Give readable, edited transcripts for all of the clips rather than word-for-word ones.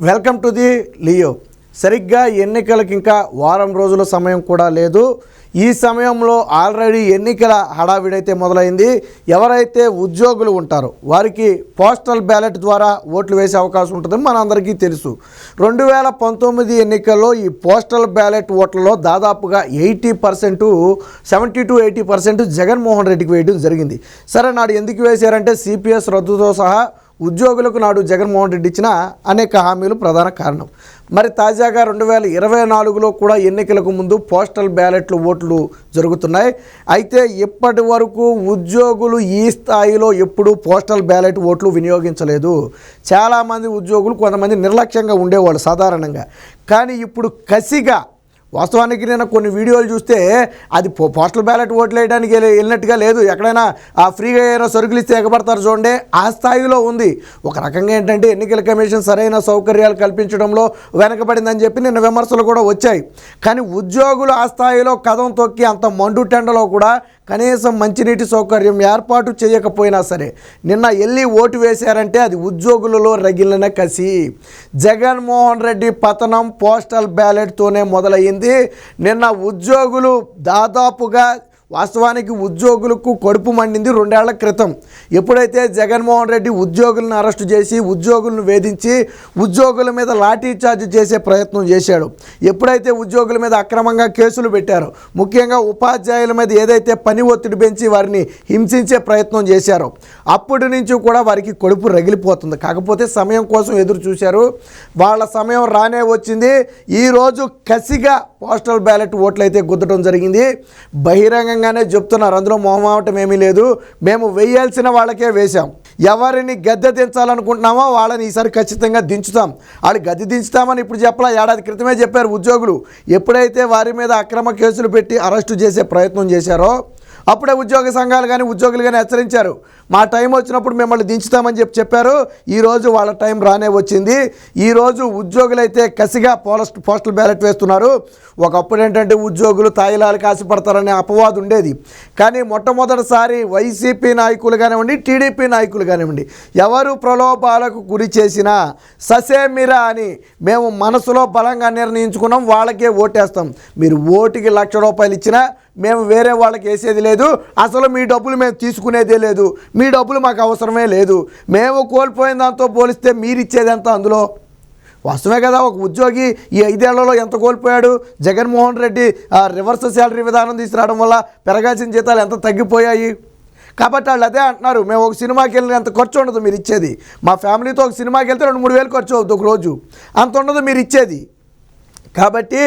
Welcome to the Leo. సరిగ్గా ఎన్నికలకి ఇంకా వారం రోజుల సమయం కూడా లేదు. ఈ సమయంలో ఆల్రెడీ ఎన్నికల హడావిడైతే మొదలైంది. ఎవరైతే ఉద్యోగులు ఉంటారో వారికి పోస్టల్ బ్యాలెట్ ద్వారా ఓట్లు వేసే అవకాశం ఉంటుందని మనందరికీ తెలుసు. 2019 ఎన్నికల్లో ఈ పోస్టల్ బ్యాలెట్ ఓట్లలో దాదాపుగా 70% 70-80% జగన్మోహన్ రెడ్డికి వేయడం జరిగింది. సరే, నాడు ఎందుకు వేశారంటే సిపిఎస్ రద్దుతో సహా ఉద్యోగులకు నాడు జగన్మోహన్ రెడ్డి ఇచ్చిన అనేక హామీలు ప్రధాన కారణం. మరి తాజాగా 2024లో కూడా ఎన్నికలకు ముందు పోస్టల్ బ్యాలెట్లు ఓట్లు జరుగుతున్నాయి. అయితే ఇప్పటి వరకు ఉద్యోగులు ఈ స్థాయిలో ఎప్పుడూ పోస్టల్ బ్యాలెట్ ఓట్లు వినియోగించలేదు. చాలామంది ఉద్యోగులు కొంతమంది నిర్లక్ష్యంగా ఉండేవాళ్ళు సాధారణంగా. కానీ ఇప్పుడు కసిగా, వాస్తవానికి నేను కొన్ని వీడియోలు చూస్తే అది పోస్టల్ బ్యాలెట్ ఓట్లు వేయడానికి వెళ్ళినట్టుగా లేదు. ఎక్కడైనా ఫ్రీగా ఏదైనా సరుకులు ఇస్తే ఎగబడతారు చూడండి, ఆ స్థాయిలో ఉంది. ఒక రకంగా ఏంటంటే ఎన్నికల కమిషన్ సరైన సౌకర్యాలు కల్పించడంలో వెనకబడిందని చెప్పి నిన్న విమర్శలు కూడా వచ్చాయి. కానీ ఉద్యోగులు ఆ స్థాయిలో కదం తొక్కి అంత మండుటెండలో కూడా కనీసం మంచినీటి సౌకర్యం ఏర్పాటు చేయకపోయినా సరే నిన్న వెళ్ళి ఓటు వేశారంటే అది ఉద్యోగులలో రగిలిన కసి. జగన్మోహన్ రెడ్డి పతనం పోస్టల్ బ్యాలెట్తోనే మొదలయ్యింది. నిన్న ఉద్యోగులు దాదాపుగా, వాస్తవానికి ఉద్యోగులకు కడుపు మండింది 2 ఏళ్ల క్రితం. ఎప్పుడైతే జగన్మోహన్ రెడ్డి ఉద్యోగులను అరెస్టు చేసి ఉద్యోగులను వేధించి ఉద్యోగుల మీద లాఠీ చార్జ్ చేసే ప్రయత్నం చేశాడు, ఎప్పుడైతే ఉద్యోగుల మీద అక్రమంగా కేసులు పెట్టారో, ముఖ్యంగా ఉపాధ్యాయుల మీద ఏదైతే పని ఒత్తిడి పెంచి వారిని హింసించే ప్రయత్నం చేశారో, అప్పటి నుంచి కూడా వారికి కడుపు రగిలిపోతుంది. కాకపోతే సమయం కోసం ఎదురు చూశారు. వాళ్ళ సమయం రానే వచ్చింది. ఈరోజు కసిగా పోస్టల్ బ్యాలెట్ ఓట్లు అయితే గుద్దడం జరిగింది. బహిరంగంగానే చెప్తున్నారు, అందులో మొహమాటం ఏమీ లేదు. మేము వేయాల్సిన వాళ్ళకే వేశాం. ఎవరిని గద్దె దించాలనుకుంటున్నామో వాళ్ళని ఈసారి ఖచ్చితంగా దించుతాం. వాళ్ళు గద్దె దించుతామని ఇప్పుడు చెప్పలా, ఏడాది క్రితమే చెప్పారు ఉద్యోగులు. ఎప్పుడైతే వారి మీద అక్రమ కేసులు పెట్టి అరెస్టు చేసే ప్రయత్నం చేశారో అప్పుడే ఉద్యోగ సంఘాలు కానీ ఉద్యోగులు కానీ హెచ్చరించారు, మా టైం వచ్చినప్పుడు మిమ్మల్ని దించుతామని చెప్పారు. ఈరోజు వాళ్ళ టైం రానే వచ్చింది. ఈరోజు ఉద్యోగులైతే కసిగా పోస్టల్ బ్యాలెట్ వేస్తున్నారు. ఒకప్పుడు ఏంటంటే ఉద్యోగులు తాయిలాలకు ఆశపడతారనే అపవాదు ఉండేది. కానీ మొట్టమొదటిసారి వైసీపీ నాయకులు కానివ్వండి, టీడీపీ నాయకులు కానివ్వండి, ఎవరు ప్రలోభాలకు గురి చేసినా ససేమిరా అని మేము మనసులో బలంగా నిర్ణయించుకున్నాం, వాళ్ళకే ఓటేస్తాం. మీరు ఓటుకి ₹1,00,000 ఇచ్చినా మేము వేరే వాళ్ళకి వేసేది లేదు. అసలు మీ డబ్బులు మేము తీసుకునేదే లేదు. మీ డబ్బులు మాకు అవసరమే లేదు. మేము కోల్పోయిన దాంతో పోలిస్తే మీరు ఇచ్చేది ఎంత అందులో? వాస్తవమే కదా. ఒక ఉద్యోగి ఈ 5 ఏళ్లలో ఎంత కోల్పోయాడు? జగన్మోహన్ రెడ్డి రివర్స్ శాలరీ విధానం తీసుకురావడం వల్ల పెరగాల్సిన జీతాలు ఎంత తగ్గిపోయాయి. కాబట్టి వాళ్ళు అదే అంటున్నారు, మేము ఒక సినిమాకి వెళ్ళిన అంత ఖర్చు ఉండదు మీరు ఇచ్చేది. మా ఫ్యామిలీతో ఒక సినిమాకి వెళ్తే 2-3 వేలు ఖర్చు అవుతుంది ఒక రోజు, అంత ఉండదు మీరు ఇచ్చేది. కాబట్టి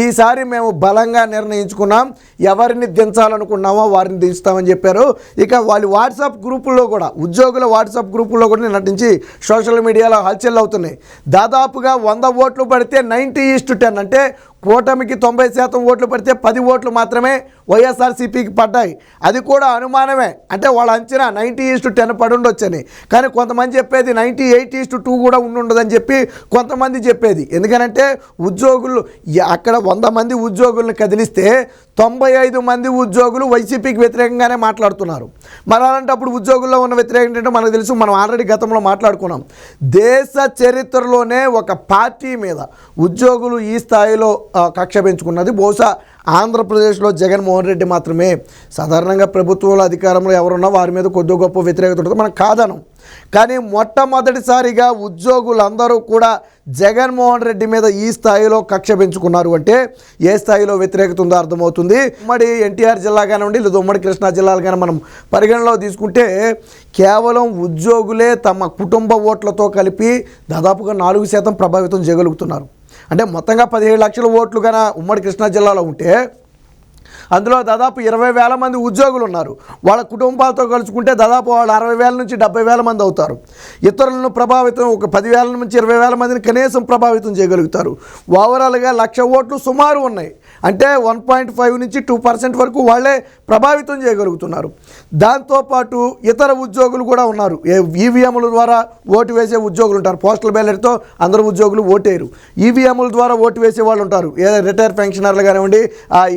ఈసారి మేము బలంగా నిర్ణయించుకున్నాం, ఎవరిని దించాలనుకున్నామో వారిని దించుతామని చెప్పారు. ఇక వాళ్ళు వాట్సాప్ గ్రూపుల్లో కూడా, ఉద్యోగుల వాట్సాప్ గ్రూపుల్లో కూడా నటించి సోషల్ మీడియాలో హల్చల్ అవుతున్నాయి. దాదాపుగా 100 ఓట్లు పడితే 90:10, అంటే కూటమికి 90% ఓట్లు పడితే 10 ఓట్లు మాత్రమే వైఎస్ఆర్సీపీకి పడ్డాయి. అది కూడా అనుమానమే, అంటే వాళ్ళ అంచనా 90:10 పడి ఉండొచ్చని. కానీ కొంతమంది చెప్పేది 98:2 కూడా ఉండదని చెప్పి కొంతమంది చెప్పేది. ఎందుకనంటే ఉద్యోగులు అక్కడ 100 మంది ఉద్యోగులను కదిలిస్తే 95 మంది ఉద్యోగులు వైసీపీకి వ్యతిరేకంగానే మాట్లాడుతున్నారు. మరి అలాంటప్పుడు ఉద్యోగుల్లో ఉన్న వ్యతిరేకం ఏంటంటే మనకు తెలుసు, మనం ఆల్రెడీ గతంలో మాట్లాడుకున్నాం. దేశ చరిత్రలోనే ఒక పార్టీ మీద ఉద్యోగులు ఈ స్థాయిలో కక్ష పెంచుకున్నది బహుశా ఆంధ్రప్రదేశ్లో జగన్మోహన్ రెడ్డి మాత్రమే. సాధారణంగా ప్రభుత్వంలో అధికారంలో ఎవరున్నా వారి మీద కొద్ది గొప్ప వ్యతిరేకత ఉంటుంది, మనం కాదనం. కానీ మొట్టమొదటిసారిగా ఉద్యోగులందరూ కూడా జగన్మోహన్ రెడ్డి మీద ఈ స్థాయిలో కక్ష పెంచుకున్నారు అంటే ఏ స్థాయిలో వ్యతిరేకత ఉందో అర్థమవుతుంది. ఉమ్మడి ఎన్టీఆర్ జిల్లా కానివ్వండి, లేదా ఉమ్మడి కృష్ణా జిల్లాలు కానీ మనం పరిగణలో తీసుకుంటే కేవలం ఉద్యోగులే తమ కుటుంబ ఓట్లతో కలిపి దాదాపుగా 4% ప్రభావితం చేయగలుగుతున్నారు. అంటే మొత్తంగా 17 లక్షల ఓట్లు కన్నా ఉమ్మడి కృష్ణా జిల్లాలో ఉంటే అందులో దాదాపు 20,000 మంది ఉద్యోగులు ఉన్నారు. వాళ్ళ కుటుంబాలతో కలుసుకుంటే దాదాపు వాళ్ళు 60,000 నుంచి 70,000 మంది అవుతారు. ఇతరులను ప్రభావితం ఒక 10,000 నుంచి 20,000 మందిని కనీసం ప్రభావితం చేయగలుగుతారు. ఓవరాల్గా 1,00,000 ఓట్లు సుమారు ఉన్నాయి. అంటే 1.5 నుంచి 2% వరకు వాళ్ళే ప్రభావితం చేయగలుగుతున్నారు. దాంతోపాటు ఇతర ఉద్యోగులు కూడా ఉన్నారు. ఈవీఎంల ద్వారా ఓటు వేసే ఉద్యోగులు ఉంటారు. పోస్టల్ బ్యాలెట్తో అందరూ ఉద్యోగులు ఓటేరు. ఈవీఎంల ద్వారా ఓటు వేసే వాళ్ళు ఉంటారు. రిటైర్ పెన్షనర్లు కానివ్వండి,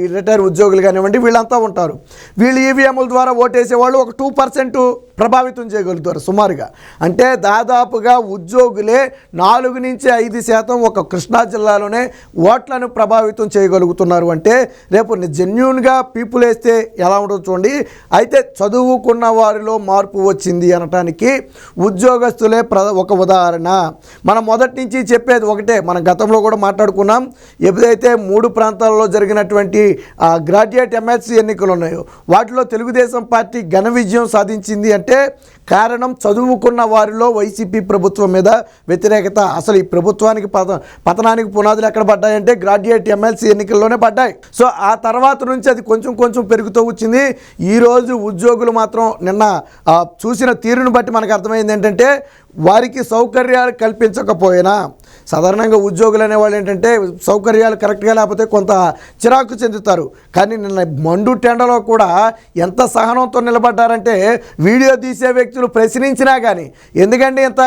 ఈ రిటైర్ ఉద్యోగులు సైనికులు కానివ్వండి, వీళ్ళంతా ఉంటారు. వీళ్ళు ఈవీఎంల ద్వారా ఓటేసేవాళ్ళు ఒక 2% ప్రభావితం చేయగలుగుతారు సుమారుగా. అంటే దాదాపుగా ఉద్యోగులే 4-5% ఒక కృష్ణా జిల్లాలోనే ఓట్లను ప్రభావితం చేయగలుగుతున్నారు. అంటే రేపు జెన్యూన్గా పీపుల్ వేస్తే ఎలా ఉంటుందో చూడండి. అయితే చదువుకున్న వారిలో మార్పు వచ్చింది అనటానికి ఉద్యోగస్తులే ఒక ఉదాహరణ. మనం మొదటి నుంచి చెప్పేది ఒకటే, మనం గతంలో కూడా మాట్లాడుకున్నాం. ఎప్పుడైతే 3 ప్రాంతాల్లో జరిగినటువంటి గ్రాడ్యుయేట్ ఎమ్మెల్సీ ఎన్నికలు ఉన్నాయో వాటిలో తెలుగుదేశం పార్టీ ఘన విజయం సాధించింది అంటే కారణం చదువుకున్న వారిలో వైసీపీ ప్రభుత్వం మీద వ్యతిరేకత. అసలు ఈ ప్రభుత్వానికి పతనానికి పునాదులు ఎక్కడ పడ్డాయంటే గ్రాడ్యుయేట్ ఎమ్మెల్సీ ఎన్నికల్లోనే పడ్డాయి. సో ఆ తర్వాత నుంచి అది కొంచెం కొంచెం పెరుగుతూ వచ్చింది. ఈరోజు ఉద్యోగులు మాత్రం నిన్న చూసిన తీరును బట్టి మనకు అర్థమైంది ఏంటంటే వారికి సౌకర్యాలు కల్పించకపోయినా, సాధారణంగా ఉద్యోగులు అనేవాళ్ళు ఏంటంటే సౌకర్యాలు కరెక్ట్గా లేకపోతే కొంత చిరాకు చెందుతారు. కానీ నిన్న మండు టెండలో కూడా ఎంత సహనంతో నిలబడ్డారంటే వీడియో తీసే వ్యక్తులు ప్రశ్నించినా కానీ, ఎందుకంటే ఇంత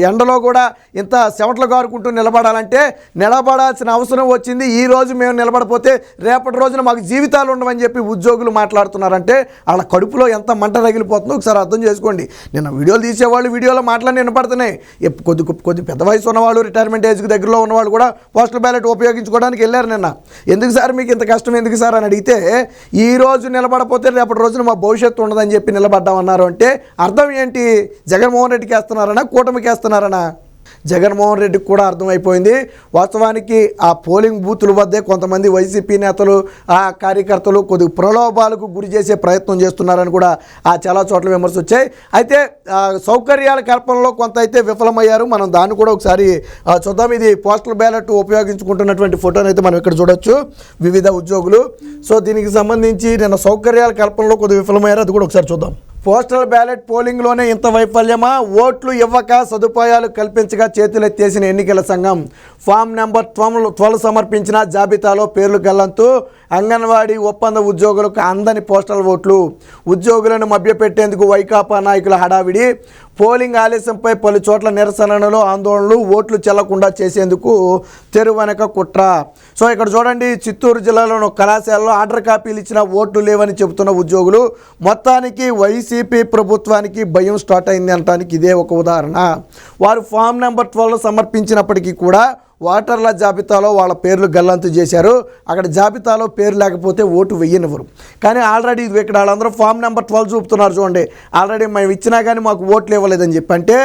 ఎండలో కూడా ఇంత చెమటలు కారుకుంటూ నిలబడాలంటే నిలబడాల్సిన అవసరం వచ్చింది. ఈ రోజు మేము నిలబడిపోతే రేపటి రోజున మాకు జీవితాలు ఉండవని చెప్పి ఉద్యోగులు మాట్లాడుతున్నారంటే వాళ్ళ కడుపులో ఎంత మంట రగిలిపోతుందో ఒకసారి అర్థం చేసుకోండి. నిన్న వీడియోలు తీసేవాళ్ళు వీడియోలో మాటలన్నీ వినపడుతున్నాయి. కొద్ది పెద్ద వయసు ఉన్నవాళ్ళు, రిటైర్మెంట్ ఏజ్కి దగ్గరలో ఉన్నవాళ్ళు కూడా పోస్టల్ బ్యాలెట్ ఉపయోగించుకోవడానికి వెళ్ళారు నిన్న. ఎందుకు సార్ మీకు ఇంత కష్టం ఎందుకు సార్ అని అడిగితే, ఈ రోజు నిలబడపోతే రేపటి రోజున మా భవిష్యత్తు ఉండదని చెప్పి నిలబడ్డామన్నారు. అంటే అర్థం ఏంటి? జగన్మోహన్ రెడ్డికి వేస్తున్నారనా, కూటమికి వేస్తున్నారనా? జగన్మోహన్ రెడ్డికి కూడా అర్థమైపోయింది. వాస్తవానికి ఆ పోలింగ్ బూతుల వద్దే కొంతమంది వైసీపీ నేతలు, ఆ కార్యకర్తలు కొద్ది ప్రలోభాలకు గురి చేసే ప్రయత్నం చేస్తున్నారని కూడా చాలా చోట్ల విమర్శ వచ్చాయి. అయితే సౌకర్యాల కల్పనలో కొంత అయితే విఫలమయ్యారు. మనం దాన్ని కూడా ఒకసారి చూద్దాం. ఇది పోస్టల్ బ్యాలెట్ ఉపయోగించుకుంటున్నటువంటి ఫోటోని అయితే మనం ఇక్కడ చూడొచ్చు, వివిధ ఉద్యోగులు. సో దీనికి సంబంధించి నిన్న సౌకర్యాల కల్పనలో కొద్ది విఫలమయ్యారు, అది కూడా ఒకసారి చూద్దాం. పోస్టల్ బ్యాలెట్ పోలింగ్లోనే ఇంత వైఫల్యమా? ఓట్లు ఇవ్వక సదుపాయాలు కల్పించగా చేతులెత్తేసిన ఎన్నికల సంఘం. ఫామ్ నెంబర్ 12 సమర్పించిన జాబితాలో పేర్లు గల్లంతు. అంగన్వాడీ ఒప్పంద ఉద్యోగులకు అందని పోస్టల్ ఓట్లు. ఉద్యోగులను మభ్యపెట్టేందుకు వైకాపా నాయకుల హడావిడి. పోలింగ్ ఆలస్యంపై పలు చోట్ల నిరసనలు, ఆందోళనలు. ఓట్లు చెల్లకుండా చేసేందుకు తెరువెనక కుట్ర. సో ఇక్కడ చూడండి, చిత్తూరు జిల్లాలోని కళాశాలలో ఆర్డర్ కాపీలు ఇచ్చిన ఓట్లు లేవని చెబుతున్న ఉద్యోగులు. మొత్తానికి వైసీపీ ప్రభుత్వానికి భయం స్టార్ట్ అయింది అనడానికి ఇదే ఒక ఉదాహరణ. వారు ఫామ్ నెంబర్ 12 సమర్పించినప్పటికీ కూడా ఓటర్ల జాబితాలో వాళ్ళ పేర్లు గల్లంతు చేశారు. అక్కడ జాబితాలో పేరు లేకపోతే ఓటు వెయ్యనివ్వరు. కానీ ఆల్రెడీ ఇక్కడ వాళ్ళందరూ ఫామ్ నెంబర్ 12 చూపుతున్నారు చూడండి. ఆల్రెడీ మేము ఇచ్చినా కానీ మాకు ఓట్లు ఇవ్వలేదని చెప్పి. అంటే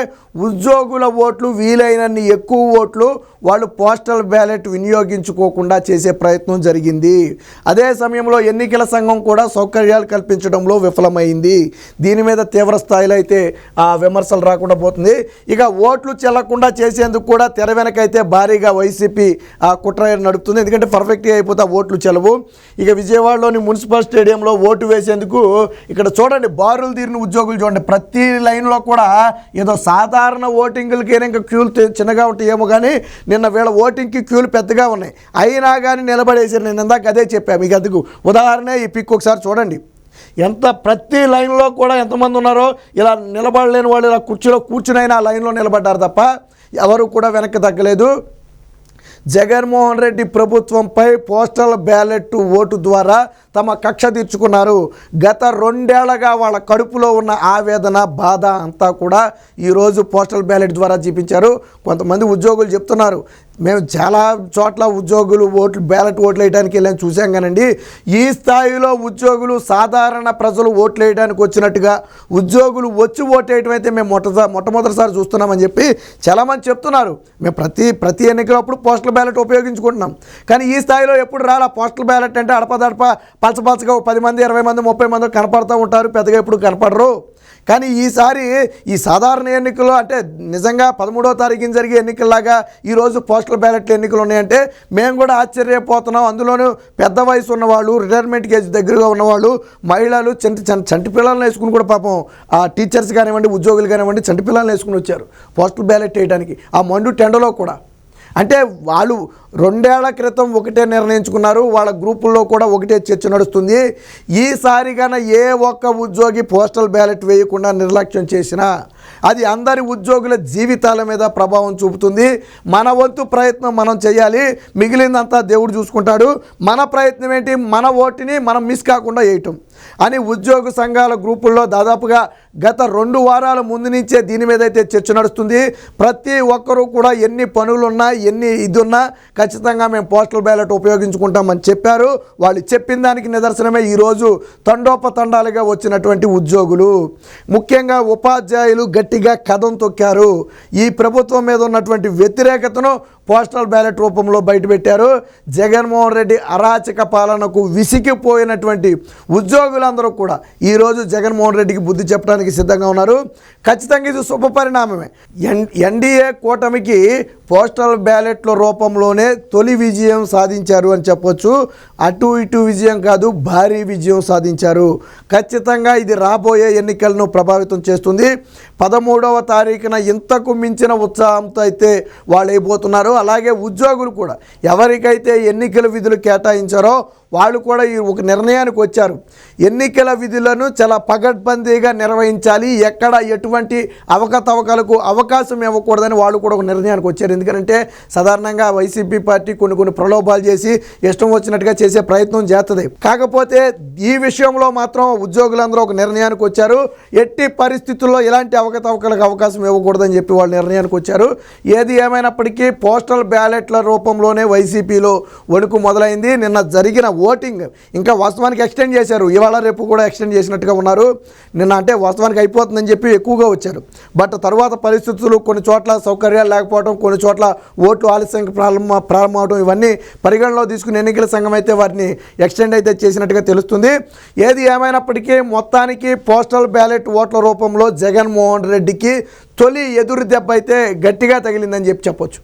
ఉద్యోగుల ఓట్లు వీలైనన్ని ఎక్కువ ఓట్లు వాళ్ళు పోస్టల్ బ్యాలెట్ వినియోగించుకోకుండా చేసే ప్రయత్నం జరిగింది. అదే సమయంలో ఎన్నికల సంఘం కూడా సౌకర్యాలు కల్పించడంలో విఫలమైంది. దీని మీద తీవ్ర స్థాయిలో అయితే విమర్శలు రాకుండా పోతుంది. ఇక ఓట్లు చెల్లకుండా చేసేందుకు కూడా తెర వెనకైతే భారీగా వైసీపీ కుట్ర నడుపుతుంది. ఎందుకంటే పర్ఫెక్ట్గా అయిపోతే ఓట్లు చెలవు. ఇక విజయవాడలోని మున్సిపల్ స్టేడియంలో ఓటు వేసేందుకు ఇక్కడ చూడండి బారులు తీరిన ఉద్యోగులు చూడండి. ప్రతి లైన్లో కూడా ఏదో సాధారణ ఓటింగ్లకి ఇంకా క్యూలు చిన్నగా ఉంటాయేమో కానీ నిన్న వీళ్ళ ఓటింగ్కి క్యూలు పెద్దగా ఉన్నాయి. అయినా కానీ నిలబడేసారు. నేను ఇందాక అదే చెప్పాను మీకు. అందుకు ఉదాహరణ ఈ పిక్ ఒకసారి చూడండి. ప్రతి లైన్లో కూడా ఎంతమంది ఉన్నారో ఇలా నిలబడలేని వాళ్ళు ఇలా కుర్చీలో కూర్చునైనా ఆ లైన్లో నిలబడ్డారు తప్ప ఎవరు కూడా వెనక్కి తగ్గలేదు. జగన్మోహన్ రెడ్డి ప్రభుత్వంపై పోస్టల్ బ్యాలెట్ ఓటు ద్వారా తమ కక్ష తీర్చుకున్నారు. గత 2 ఏళ్లుగా వాళ్ళ కడుపులో ఉన్న ఆవేదన, బాధ అంతా కూడా ఈరోజు పోస్టల్ బ్యాలెట్ ద్వారా చూపించారు. కొంతమంది ఉద్యోగులు చెప్తున్నారు, మేము చాలా చోట్ల ఉద్యోగులు బ్యాలెట్ ఓట్లు వేయడానికి వెళ్ళాను చూసాం కానండి, ఈ స్థాయిలో ఉద్యోగులు సాధారణ ప్రజలు ఓట్లు వేయడానికి వచ్చినట్టుగా ఉద్యోగులు వచ్చి ఓటు వేయడం అయితే మేము మొట్టమొదటిసారి చూస్తున్నామని చెప్పి చాలామంది చెప్తున్నారు. మేము ప్రతి ఎన్నికలప్పుడు పోస్టల్ బ్యాలెట్ ఉపయోగించుకుంటున్నాం. కానీ ఈ స్థాయిలో ఎప్పుడు రాలా. పోస్టల్ బ్యాలెట్ అంటే అడపదడప పలచపలచగా 10 మంది 20 మంది 30 మంది కనపడుతూ ఉంటారు, పెద్దగా ఎప్పుడు కనపడరు. కానీ ఈసారి ఈ సాధారణ ఎన్నికలు అంటే నిజంగా 13వ తారీఖున జరిగే ఎన్నికల్లాగా ఈరోజు పోస్టల్ బ్యాలెట్లు ఎన్నికలు ఉన్నాయంటే మేము కూడా ఆశ్చర్యపోతున్నాం. అందులోనూ పెద్ద వయసు ఉన్నవాళ్ళు, రిటైర్మెంట్ ఏజ్ దగ్గరగా ఉన్నవాళ్ళు, మహిళలు, చంటి పిల్లలను వేసుకుని కూడా పాపం ఆ టీచర్స్ కానివ్వండి, ఉద్యోగులు కానివ్వండి, చంటి పిల్లలను వేసుకుని వచ్చారు పోస్టల్ బ్యాలెట్ వేయడానికి ఆ మండు టెండలో కూడా. అంటే వాళ్ళు 2 ఏళ్ల క్రితం ఒకటే నిర్ణయించుకున్నారు. వాళ్ళ గ్రూపుల్లో కూడా ఒకటే చర్చ నడుస్తుంది. ఈసారిగాన ఏ ఒక్క ఉద్యోగి పోస్టల్ బ్యాలెట్ వేయకుండా నిర్లక్ష్యం చేసినా అది అందరి ఉద్యోగుల జీవితాల మీద ప్రభావం చూపుతుంది. మన వంతు ప్రయత్నం మనం చేయాలి, మిగిలిందంతా దేవుడు చూసుకుంటాడు. మన ప్రయత్నం ఏంటి? మన ఓటుని మనం మిస్ కాకుండా వేయటం అని ఉద్యోగ సంఘాల గ్రూపుల్లో దాదాపుగా గత 2 వారాల ముందు నుంచే దీని మీద అయితే చర్చ నడుస్తుంది. ప్రతి ఒక్కరూ కూడా ఎన్ని పనులున్నా ఎన్ని ఇది ఉన్నా ఖచ్చితంగా మేము పోస్టల్ బ్యాలెట్ ఉపయోగించుకుంటామని చెప్పారు. వాళ్ళు చెప్పిన దానికి నిదర్శనమే ఈరోజు తండోపతండాలుగా వచ్చినటువంటి ఉద్యోగులు. ముఖ్యంగా ఉపాధ్యాయులు గట్టిగా కదం తొక్కారు. ఈ ప్రభుత్వం మీద ఉన్నటువంటి వ్యతిరేకతను పోస్టల్ బ్యాలెట్ రూపంలో బయటపెట్టారు. జగన్మోహన్ రెడ్డి అరాచక పాలనకు విసిగిపోయినటువంటి ఉద్యోగులందరూ కూడా ఈరోజు జగన్మోహన్ రెడ్డికి బుద్ధి చెప్పడానికి సిద్ధంగా ఉన్నారు. ఖచ్చితంగా ఇది శుభ పరిణామమే. ఎన్డీఏ కూటమికి పోస్టల్ బ్యాలెట్ల రూపంలోనే తొలి విజయం సాధించారు అని చెప్పొచ్చు. అటు ఇటు విజయం కాదు, భారీ విజయం సాధించారు. ఖచ్చితంగా ఇది రాబోయే ఎన్నికలను ప్రభావితం చేస్తుంది. 13వ తారీఖున ఇంతకు మించిన ఉత్సాహంతో అయితే వాళ్ళు అయిపోతున్నారు. అలాగే ఉద్యోగులు కూడా ఎవరికైతే ఎన్నికల విధులు కేటాయించారో వాళ్ళు కూడా ఈ ఒక నిర్ణయానికి వచ్చారు. ఎన్నికల విధులను చాలా పగడ్బందీగా నిర్వహించాలి, ఎక్కడ ఎటువంటి అవకతవకలకు అవకాశం ఇవ్వకూడదని వాళ్ళు కూడా ఒక నిర్ణయానికి వచ్చారు. ఎందుకంటే సాధారణంగా వైసీపీ పార్టీ కొన్ని ప్రలోభాలు చేసి ఇష్టం వచ్చినట్టుగా చేసే ప్రయత్నం చేస్తుంది. కాకపోతే ఈ విషయంలో మాత్రం ఉద్యోగులందరూ ఒక నిర్ణయానికి వచ్చారు. ఎట్టి పరిస్థితుల్లో ఇలాంటి అవకతవకలకు అవకాశం ఇవ్వకూడదని చెప్పి వాళ్ళు నిర్ణయానికి వచ్చారు. ఏది ఏమైనప్పటికీ పోస్టల్ బ్యాలెట్ల రూపంలోనే వైసీపీలో వణుకు మొదలైంది. నిన్న జరిగిన ఓటింగ్ ఇంకా వాస్తవానికి ఎక్స్టెండ్ చేశారు. ఇవాళ రేపు కూడా ఎక్స్టెండ్ చేసినట్టుగా ఉన్నారు. నిన్న అంటే వాస్తవానికి అయిపోతుందని చెప్పి ఎక్కువగా వచ్చారు. బట్ తర్వాత పరిస్థితులు కొన్ని చోట్ల సౌకర్యాలు లేకపోవడం, కొన్ని చోట్ల ఓట్లు ఆలస్యంగా ప్రారంభం అవడం ఇవన్నీ పరిగణలో తీసుకుని ఎన్నికల సంఘం అయితే వారిని ఎక్స్టెండ్ అయితే చేసినట్టుగా తెలుస్తుంది. ఏది ఏమైనప్పటికీ మొత్తానికి పోస్టల్ బ్యాలెట్ ఓట్ల రూపంలో జగన్మోహన్ రెడ్డికి తొలి ఎదురు దెబ్బ అయితే గట్టిగా తగిలిందని చెప్పొచ్చు.